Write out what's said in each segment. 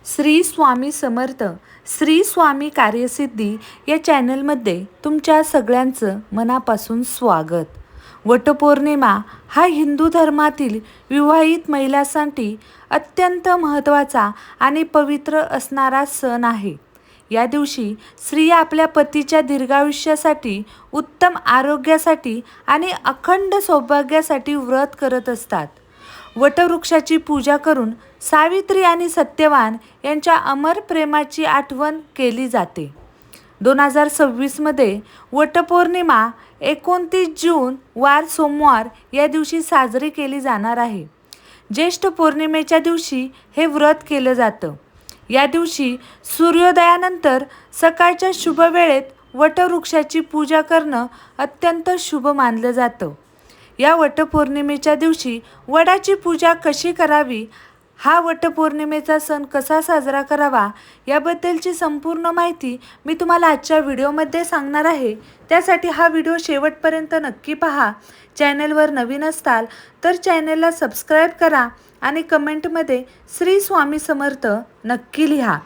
श्री स्वामी समर्थ श्री स्वामी कार्यसिद्धी या चॅनलमध्ये तुमच्या सगळ्यांचं मनापासून स्वागत. वटपौर्णिमा हा हिंदू धर्मातील विवाहित महिलांसाठी अत्यंत महत्त्वाचा आणि पवित्र असणारा सण आहे. या दिवशी स्त्रिया आपल्या पतीच्या दीर्घायुष्यासाठी, उत्तम आरोग्यासाठी आणि अखंड सौभाग्यासाठी व्रत करत असतात. वटवृक्षाची पूजा करून सावित्री आणि सत्यवान यांच्या अमर प्रेमाची आठवण केली जाते. 2026मध्ये वटपौर्णिमा 29 जून वार सोमवार या दिवशी साजरी केली जाणार आहे. ज्येष्ठ पौर्णिमेच्या दिवशी हे व्रत केलं जातं. या दिवशी सूर्योदयानंतर सकाळच्या शुभ वेळेत वटवृक्षाची पूजा करणं अत्यंत शुभ मानलं जातं. या वटपौर्णिमेच्या दिवशी वडाची पूजा कशी करावी, हा वटपौर्णिमेचा सण कसा साजरा करावा याबद्दलची संपूर्ण माहिती मी तुम्हाला आजच्या व्हिडिओमध्ये सांगणार आहे. त्यासाठी हा व्हिडिओ शेवटपर्यंत नक्की पहा. चॅनलवर नवीन असताल तर चॅनलला सबस्क्राईब करा आणि कमेंटमध्ये श्री स्वामी समर्थ नक्की लिहा.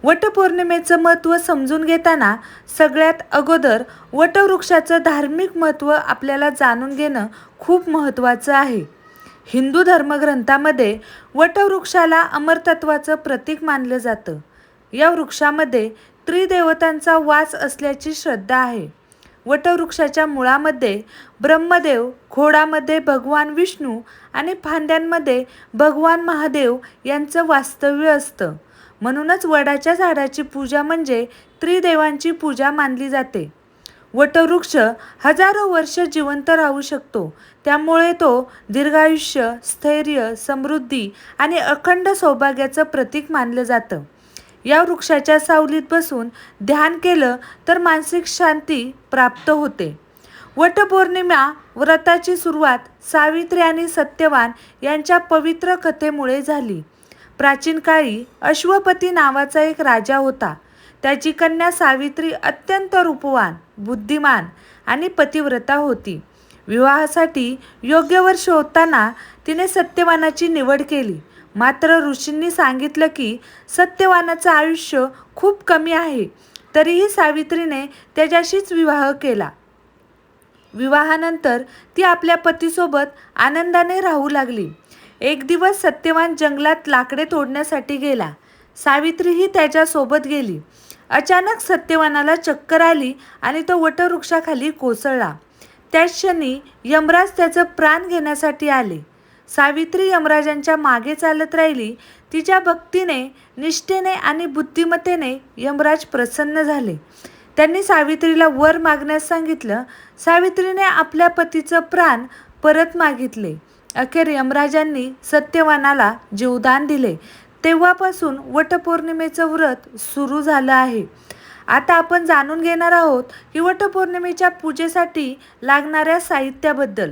वटपौर्णिमेचं महत्त्व समजून घेताना सगळ्यात अगोदर वटवृक्षाचं धार्मिक महत्त्व आपल्याला जाणून घेणं खूप महत्त्वाचं आहे. हिंदू धर्मग्रंथामध्ये वटवृक्षाला अमरतत्वाचं प्रतीक मानलं जातं. या वृक्षामध्ये त्रिदेवतांचा वास असल्याची श्रद्धा आहे. वटवृक्षाच्या मुळामध्ये ब्रह्मदेव, खोडामध्ये भगवान विष्णू आणि फांद्यांमध्ये भगवान महादेव यांचं वास्तव्य असतं. म्हणूनच वडाच्या झाडाची पूजा म्हणजे त्रिदेवांची पूजा मानली जाते. वटवृक्ष हजारो वर्ष जिवंत राहू शकतो, त्यामुळे तो दीर्घायुष्य, स्थैर्य, समृद्धी आणि अखंड सौभाग्याचं प्रतीक मानलं जातं. या वृक्षाच्या सावलीत बसून ध्यान केलं तर मानसिक शांती प्राप्त होते. वटपौर्णिमा व्रताची सुरुवात सावित्री आणि सत्यवान यांच्या पवित्र कथेमुळे झाली. प्राचीन काळी अश्वपती नावाचा एक राजा होता. त्याची कन्या सावित्री अत्यंत रूपवान, बुद्धिमान आणि पतिव्रता होती. विवाहासाठी योग्य वर शोधताना तिने सत्यवानाची निवड केली. मात्र ऋषींनी सांगितलं की सत्यवानाचं आयुष्य खूप कमी आहे. तरीही सावित्रीने त्याच्याशीच विवाह केला. विवाहानंतर ती आपल्या पतीसोबत आनंदाने राहू लागली. एक दिवस सत्यवान जंगलात लाकडे तोडण्यासाठी गेला. सावित्रीही त्याच्यासोबत गेली. अचानक सत्यवानाला चक्कर आली आणि तो वटवृक्षाखाली कोसळला. त्याच क्षणी यमराज त्याचं प्राण घेण्यासाठी आले. सावित्री यमराजांच्या मागे चालत राहिली. तिच्या भक्तीने, निष्ठेने आणि बुद्धिमत्तेने यमराज प्रसन्न झाले. त्यांनी सावित्रीला वर मागण्यास सांगितलं. सावित्रीने आपल्या पतीचं प्राण परत मागितले. अखेर यमराजांनी सत्यवानाला जीवदान दिले. तेव्हापासून वटपौर्णिमेचं व्रत सुरू झालं आहे. आता आपण जाणून घेणार आहोत की वटपौर्णिमेच्या पूजेसाठी लागणाऱ्या साहित्याबद्दल.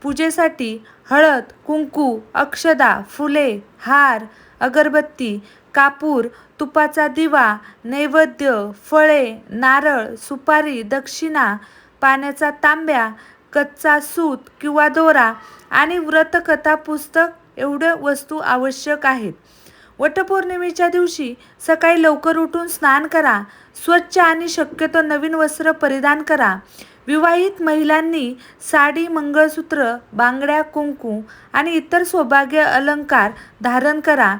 पूजेसाठी हळद, कुंकू, अक्षदा, फुले, हार, अगरबत्ती, कापूर, तुपाचा दिवा, नैवेद्य, फळे, नारळ, सुपारी, दक्षिणा, पाण्याचा तांब्या, कच्चा सूत किंवा दोरा आणि व्रतकथा पुस्तक एवढ्या वस्तू आवश्यक आहेत. वटपौर्णिमेच्या दिवशी सकाळी लवकर उठून स्नान करा. स्वच्छ आणि शक्यतो नवीन वस्त्र परिधान करा. विवाहित महिलांनी साडी, मंगळसूत्र, बांगड्या, कुंकू आणि इतर सौभाग्य अलंकार धारण करा.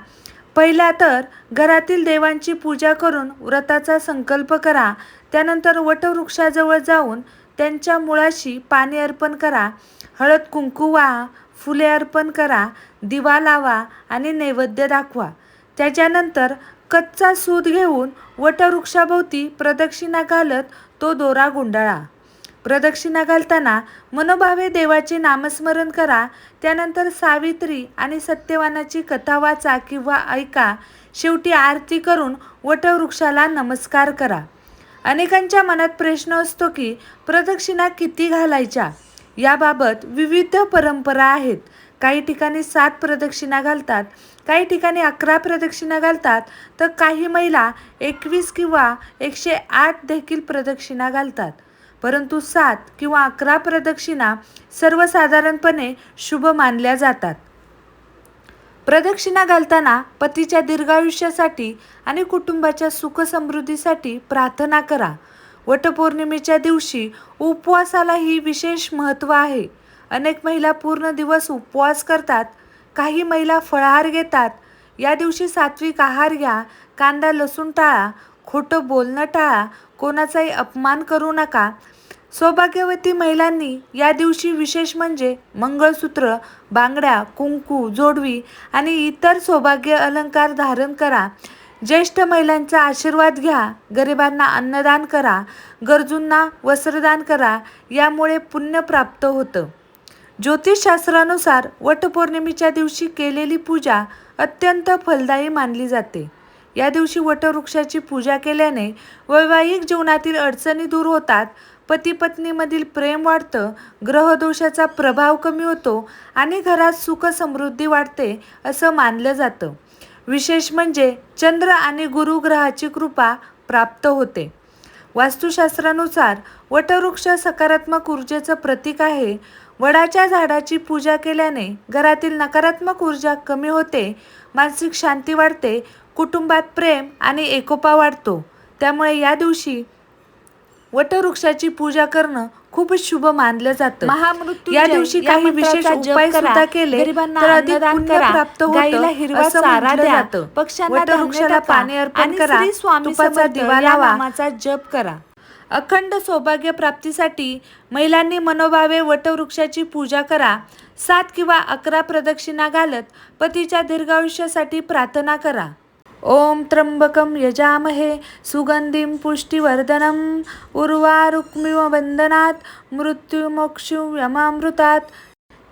पहिल्या तर घरातील देवांची पूजा करून व्रताचा संकल्प करा. त्यानंतर वटवृक्षाजवळ जाऊन त्यांच्या मुळाशी पाणी अर्पण करा. हळद कुंकू वाहा, फुले अर्पण करा, दिवा लावा आणि नैवेद्य दाखवा. त्याच्यानंतर कच्चा सूत घेऊन वटवृक्षाभोवती प्रदक्षिणा घालत तो दोरा गुंडाळा. प्रदक्षिणा घालताना मनोभावे देवाचे नामस्मरण करा. त्यानंतर सावित्री आणि सत्यवानाची कथा वाचा किंवा ऐका. शेवटी आरती करून वटवृक्षाला नमस्कार करा. अनेकांच्या मनात प्रश्न असतो की प्रदक्षिणा किती घालायच्या. याबाबत विविध परंपरा आहेत. काही ठिकाणी 7 प्रदक्षिणा घालतात, काही ठिकाणी 11 प्रदक्षिणा घालतात, तर काही महिला 21 किंवा 108 देखील प्रदक्षिणा घालतात. परंतु 7 किंवा 11 प्रदक्षिणा सर्वसाधारणपणे शुभ मानल्या जातात. प्रदक्षिणा घालताना पतीच्या दीर्घायुष्यासाठी आणि कुटुंबाच्या सुख समृद्धीसाठी प्रार्थना करा. वटपौर्णिमेच्या दिवशी उपवासालाही विशेष महत्त्व आहे. अनेक महिला पूर्ण दिवस उपवास करतात. काही महिला फळाहार घेतात. या दिवशी सात्विक आहार घ्या. कांदा लसूण टाळा. खोटं बोलणं टाळा. कोणाचाही अपमान करू नका. सौभाग्यवती महिलांनी या दिवशी विशेष म्हणजे मंगळसूत्र, बांगड्या, कुंकू, जोडवी आणि इतर सौभाग्य अलंकार धारण करा. ज्येष्ठ महिलांचा आशीर्वाद घ्या. गरिबांना अन्नदान करा. गरजूंना वस्त्रदान करा. यामुळे पुण्य प्राप्त होतं. ज्योतिषशास्त्रानुसार वटपौर्णिमेच्या दिवशी केलेली पूजा अत्यंत फलदायी मानली जाते. या दिवशी वटवृक्षाची पूजा केल्याने वैवाहिक जीवनातील अडचणी दूर होतात. पती-पत्नीमधील प्रेम वाढतं. ग्रहदोषाचा प्रभाव कमी होतो आणि घरात सुख समृद्धी वाढते असं मानलं जातं. विशेष म्हणजे चंद्र आणि गुरु ग्रहाची कृपा प्राप्त होते. वास्तुशास्त्रानुसार वटवृक्ष सकारात्मक ऊर्जेचं प्रतीक आहे. वडाच्या झाडाची पूजा केल्याने घरातील नकारात्मक ऊर्जा कमी होते. मानसिक शांती वाढते. कुटुंबात प्रेम आणि एकोपा वाढतो. त्यामुळे या दिवशी वटवृक्षाची पूजा करणं खूप शुभ मानलं जातं. या दिवशी काही विशेष उपाय सुद्धा केले तर अधिक पुण्य प्राप्त होतं असं म्हटलं जातं. वटवृक्षाला पाणी अर्पण करा. तुपाचा दिवा लावा. नामाचा जप करा. अखंड सौभाग्य प्राप्तीसाठी महिलांनी मनोभावे वटवृक्षाची पूजा करा. 7 किंवा 11 प्रदक्षिणा घालत पतीच्या दीर्घायुष्यासाठी प्रार्थना करा. ओम त्र्यंबकं यजामहे सुगंधिं पुष्टिवर्धनम् उर्वारुकमिव बंधनात् मृत्युमोक्षयमामृतात्.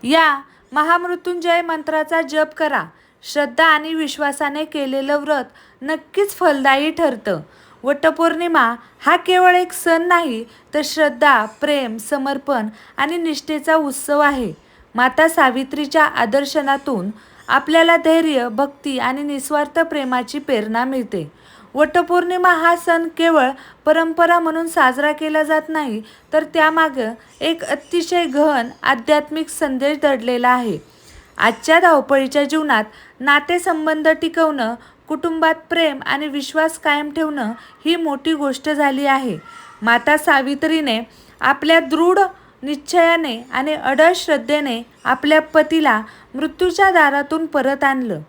या महामृत्युंजय मंत्राचा जप करा. श्रद्धा आणि विश्वासाने केलेलं व्रत नक्कीच फलदायी ठरतं. वटपौर्णिमा हा केवळ एक सण नाही तर श्रद्धा, प्रेम, समर्पण आणि निष्ठेचा उत्सव आहे. माता सावित्रीच्या आदर्शनातून आपल्याला धैर्य, भक्ती आणि निस्वार्थ प्रेमाची प्रेरणा मिळते. वटपौर्णिमा हा सण केवळ परंपरा म्हणून साजरा केला जात नाही तर त्यामागं एक अतिशय गहन आध्यात्मिक संदेश दडलेला आहे. आजच्या धावपळीच्या जीवनात नातेसंबंध टिकवणं, कुटुंबात प्रेम आणि विश्वास कायम ठेवणं ही मोठी गोष्ट झाली आहे. माता सावित्रीने आपल्या दृढ निश्चयाने आणि अढळ श्रद्धेने आपल्या पतीला मृत्यूच्या दारातून परत आणलं.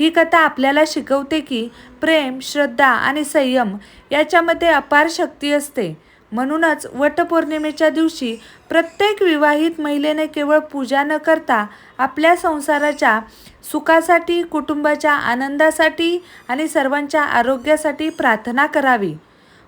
ही कथा आपल्याला शिकवते की प्रेम, श्रद्धा आणि संयम याच्यामध्ये अपार शक्ती असते. म्हणूनच वटपौर्णिमेच्या दिवशी प्रत्येक विवाहित महिलेने केवळ पूजा न करता आपल्या संसाराच्या सुखासाठी, कुटुंबाच्या आनंदासाठी आणि सर्वांच्या आरोग्यासाठी प्रार्थना करावी.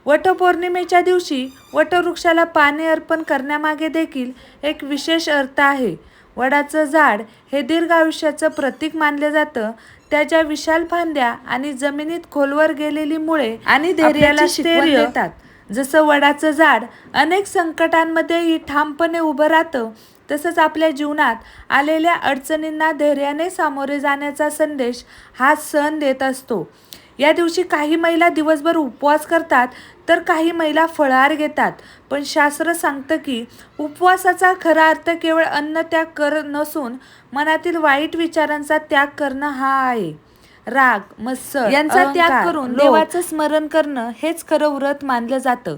वटपौर्णिमेच्या दिवशी वटवृक्षाला पाणी अर्पण करण्यामागे देखील एक विशेष अर्थ आहे. वडाचं झाड हे दीर्घ आयुष्याचं प्रतीक मानलं जातं. त्याच्या विशाल फांद्या आणि जमिनीत खोलवर गेलेली मुळे आणि धैर्याला शिकवण देतात. जसं वडाचं झाड अनेक संकटांमध्येही ठामपणे उभं राहतं, तसंच आपल्या जीवनात आलेल्या अडचणींना धैर्याने सामोरे जाण्याचा संदेश हा सण देत असतो. या दिवशी काही महिला दिवसभर उपवास करतात तर काही महिला फळाहार घेतात. पण शास्त्र सांगतं की उपवासाचा खरा अर्थ केवळ अन्न त्याग नसून मनातील वाईट विचारांचा त्याग करणं हा आहे. राग, मत्सर यांचा त्याग करून देवाचं स्मरण करणं हेच खरं व्रत मानलं जातं.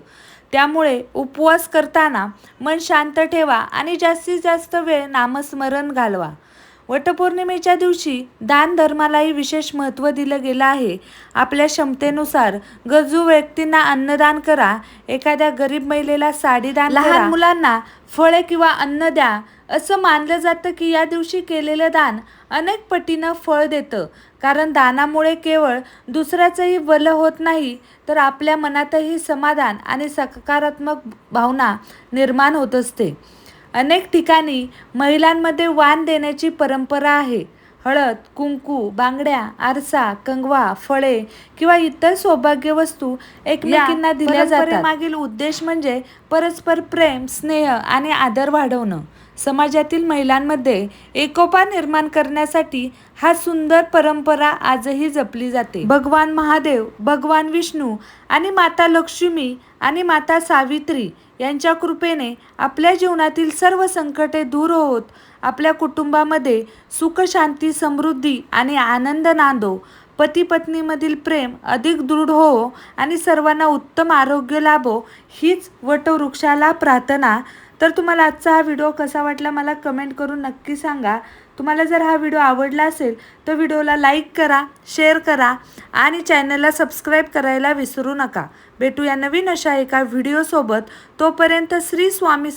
त्यामुळे उपवास करताना मन शांत ठेवा आणि जास्तीत जास्त वेळ नामस्मरण घालवा. वटपौर्णिमेच्या दिवशी दान धर्मालाही विशेष महत्त्व दिलं गेलं आहे. आपल्या क्षमतेनुसार गरजू व्यक्तींना अन्नदान करा. एखाद्या गरीब महिलेला साडी दान करा. लहान मुलांना फळे किंवा अन्न द्या. असं मानलं जातं की या दिवशी केलेलं दान अनेक पटीनं फळ देतं. कारण दानामुळे केवळ दुसऱ्याचंही भलं होत नाही तर आपल्या मनातही समाधान आणि सकारात्मक भावना निर्माण होत असते. अनेक ठिकाणी महिलांमध्ये वाण देण्याची परंपरा आहे. हळद, कुंकू, बांगड्या, आरसा, कंगवा, फळे किंवा इतर सौभाग्य वस्तू एकमेकींना दिल्या जातात. मागील उद्देश म्हणजे परस्पर प्रेम, स्नेह आणि आदर वाढवणं. समाजातील महिलांमध्ये एकोपा निर्माण करण्यासाठी हा सुंदर परंपरा आजही जपली जाते. भगवान महादेव, भगवान विष्णू आणि माता लक्ष्मी आणि माता सावित्री यांच्या कृपेने आपल्या जीवनातील सर्व संकटे दूर होत आपल्या कुटुंबामध्ये सुख, शांती, समृद्धी आणि आनंद नांदो. पती पत्नीमधील प्रेम अधिक दृढ हो आणि सर्वांना उत्तम आरोग्य लाभो, हीच वटवृक्षाला प्रार्थना. तर तुम्हाला आजचा हा व्हिडिओ कसा वाटला मला कमेंट करून नक्की सांगा. तुम्हाला जर हा व्हिडिओ आवडला असेल तर व्हिडिओला लाईक करा, शेअर करा आणि चॅनलला सबस्क्राईब करायला विसरू नका. भेटूया नवीन अशा एका व्हिडिओसोबत. तोपर्यंत श्री स्वामी